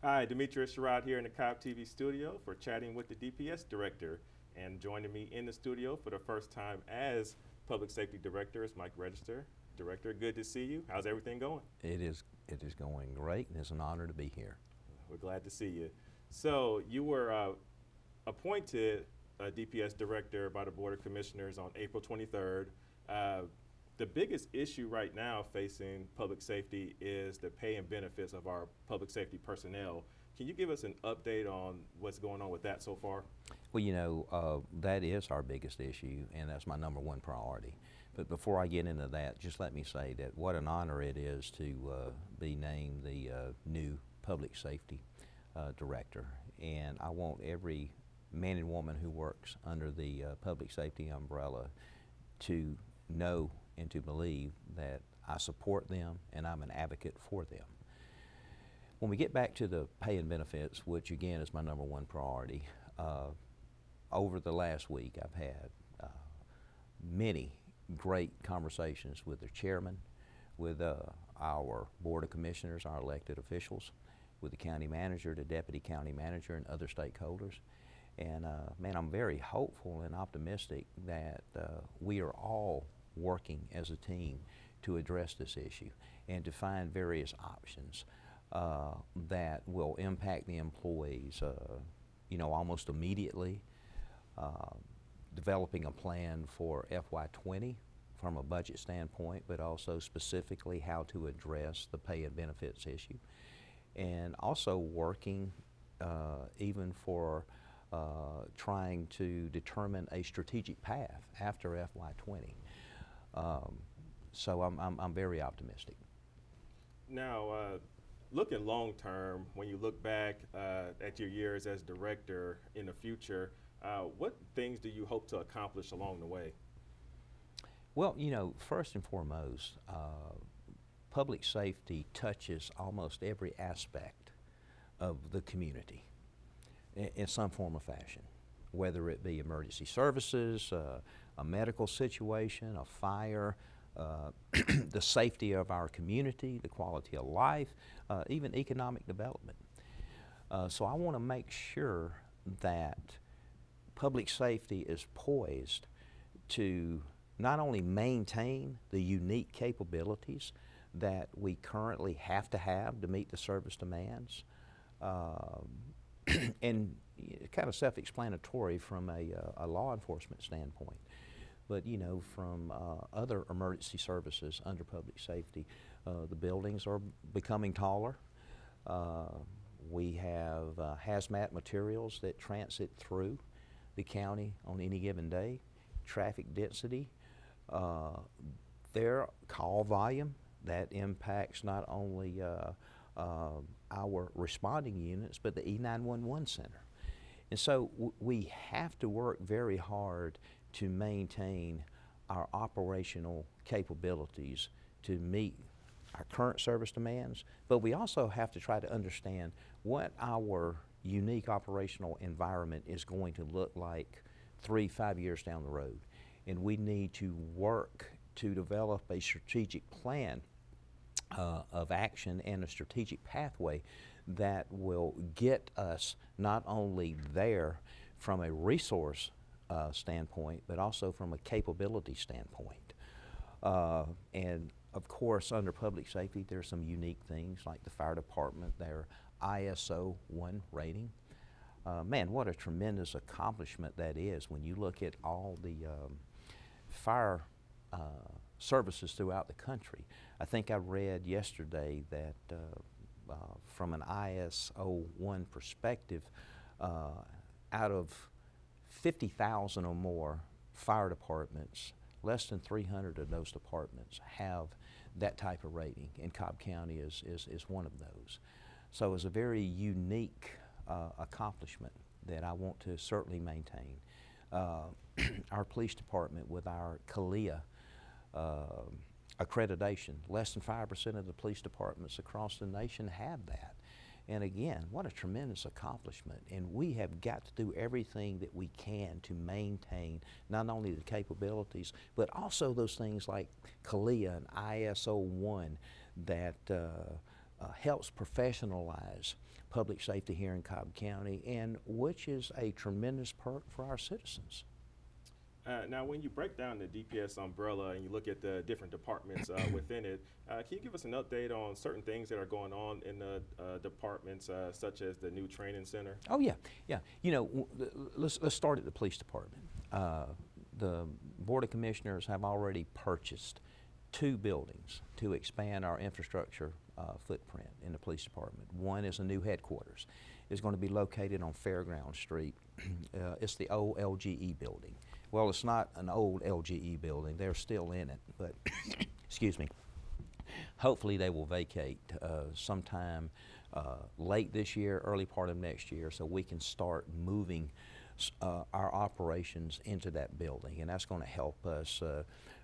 Hi, Demetrius Sherrod here in the Cobb TV studio for chatting with the DPS director. And joining me in the studio for the first time as Public Safety Director is Mike Register. Director, good to see you. How's everything going? It is going great, and it's an honor to be here. We're glad to see you. So, you were appointed DPS Director by the Board of Commissioners on April 23rd. Uh, the biggest issue right now facing public safety is the pay and benefits of our public safety personnel. Can you give us an update on what's going on with that so far? Well, that is our biggest issue, and that's my number one priority. But before I get into that, just let me say that what an honor it is to be named the new public safety director. And I want every man and woman who works under the public safety umbrella to know and to believe that I support them and I'm an advocate for them. When we get back to the pay and benefits, which again is my number one priority, over the last week I've had many great conversations with the chairman, with our board of commissioners, our elected officials, with the county manager, the deputy county manager, and other stakeholders. And man, I'm very hopeful and optimistic that we are all working as a team to address this issue and to find various options that will impact the employees, almost immediately. Developing a plan for FY20 from a budget standpoint, but also specifically how to address the pay and benefits issue, and also working even for trying to determine a strategic path after FY20. So I'm very optimistic. Now, looking long term, when you look back at your years as director in the future, what things do you hope to accomplish along the way? Well, first and foremost, public safety touches almost every aspect of the community in some form or fashion, whether it be emergency services, a medical situation, a fire, the safety of our community, the quality of life, even economic development. So I want to make sure that public safety is poised to not only maintain the unique capabilities that we currently have to meet the service demands, and kind of self-explanatory from a law enforcement standpoint, but from other emergency services under public safety, the buildings are becoming taller. We have hazmat materials that transit through the county on any given day, traffic density, their call volume that impacts not only our responding units, but the E911 center. And so we have to work very hard to maintain our operational capabilities to meet our current service demands, but we also have to try to understand what our unique operational environment is going to look like 3-5 years down the road. And we need to work to develop a strategic plan of action and a strategic pathway that will get us not only there from a resource standpoint, but also from a capability standpoint. And of course, under public safety, there's some unique things like the fire department, their ISO 1 rating. Man, what a tremendous accomplishment that is when you look at all the fire services throughout the country. I think I read yesterday that from an ISO 1 perspective, out of 50,000 or more fire departments, less than 300 of those departments have that type of rating, and Cobb County is one of those. So it's a very unique accomplishment that I want to certainly maintain. Our police department with our CALIA accreditation, less than 5% of the police departments across the nation have that. And again, what a tremendous accomplishment. And we have got to do everything that we can to maintain not only the capabilities, but also those things like CALIA and ISO 1 that helps professionalize public safety here in Cobb County, and which is a tremendous perk for our citizens. Now, when you break down the DPS umbrella and you look at the different departments within it, can you give us an update on certain things that are going on in the departments, such as the new training center? Oh yeah, yeah. You know, let's start at the police department. The Board of Commissioners have already purchased 2 buildings to expand our infrastructure footprint in the police department. One is a new headquarters. It's going to be located on Fairground Street. It's the old LGE building. Well, it's not an old LGE building. They're still in it, but excuse me. Hopefully they will vacate sometime late this year, early part of next year, so we can start moving our operations into that building, and that's going to help us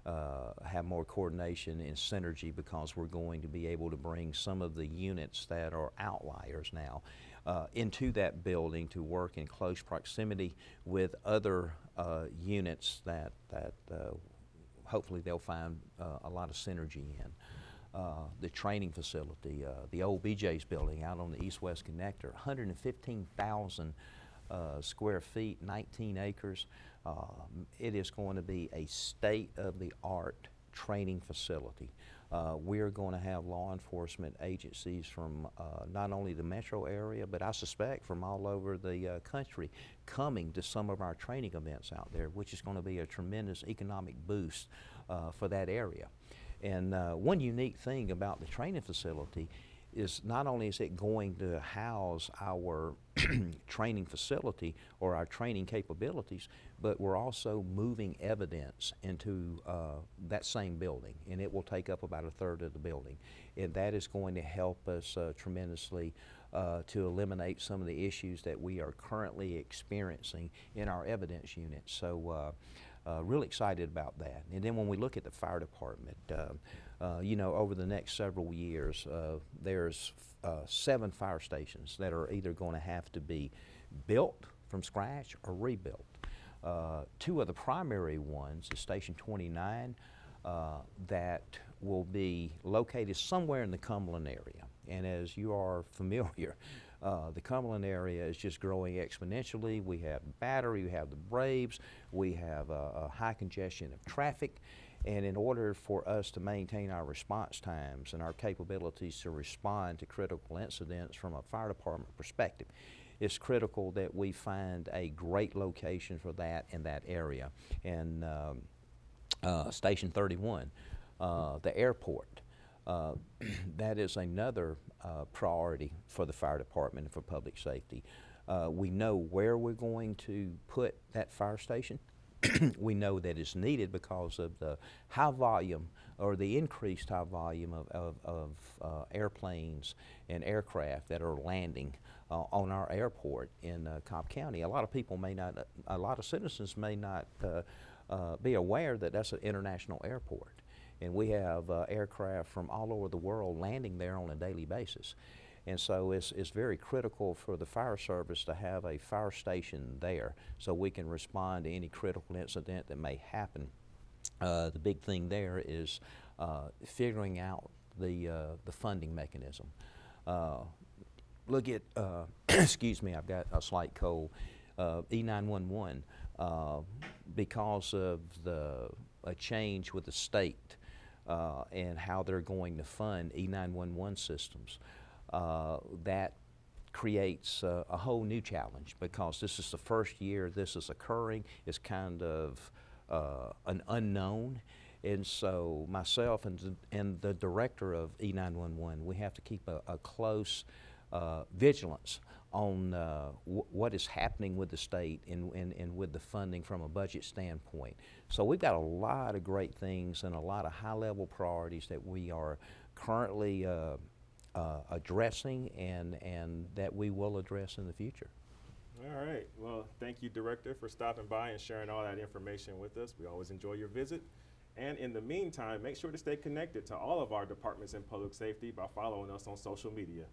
have more coordination and synergy, because we're going to be able to bring some of the units that are outliers now into that building to work in close proximity with other units that hopefully they'll find a lot of synergy in. The training facility, the old BJ's building out on the east-west connector, 115,000 square feet, 19 acres. It is going to be a state-of-the-art training facility. We're going to have law enforcement agencies from not only the metro area, but I suspect from all over the country coming to some of our training events out there, which is going to be a tremendous economic boost for that area. And one unique thing about the training facility is not only is it going to house our training facility or our training capabilities, but we're also moving evidence into that same building, and it will take up about 1/3 of the building. And that is going to help us tremendously to eliminate some of the issues that we are currently experiencing in our evidence unit. So really excited about that. And then when we look at the fire department, you know, over the next several years, there's 7 fire stations that are either going to have to be built from scratch or rebuilt. 2 of the primary ones is Station 29 that will be located somewhere in the Cumberland area. And as you are familiar, the Cumberland area is just growing exponentially. We have Battery, we have the Braves, we have a high congestion of traffic. And in order for us to maintain our response times and our capabilities to respond to critical incidents from a fire department perspective, it's critical that we find a great location for that in that area. And Station 31, the airport, that is another priority for the fire department and for public safety. We know where we're going to put that fire station. We know that it's needed because of the high volume or the increased high volume of airplanes and aircraft that are landing on our airport in Cobb County. A lot of people may not, a lot of citizens may not be aware that that's an international airport. And we have aircraft from all over the world landing there on a daily basis. And so it's very critical for the fire service to have a fire station there so we can respond to any critical incident that may happen. The big thing there is figuring out the funding mechanism. Look at, excuse me, I've got a slight cold, E911, because of a change with the state and how they're going to fund E911 systems. That creates a whole new challenge, because this is the first year this is occurring. It's kind of an unknown, and so myself and the director of E911, we have to keep a close vigilance on what is happening with the state and with the funding from a budget standpoint. So we've got a lot of great things and a lot of high-level priorities that we are currently addressing and that we will address in the future. All right. Well, thank you, Director, for stopping by and sharing all that information with us. We always enjoy your visit. And in the meantime, make sure to stay connected to all of our departments in public safety by following us on social media.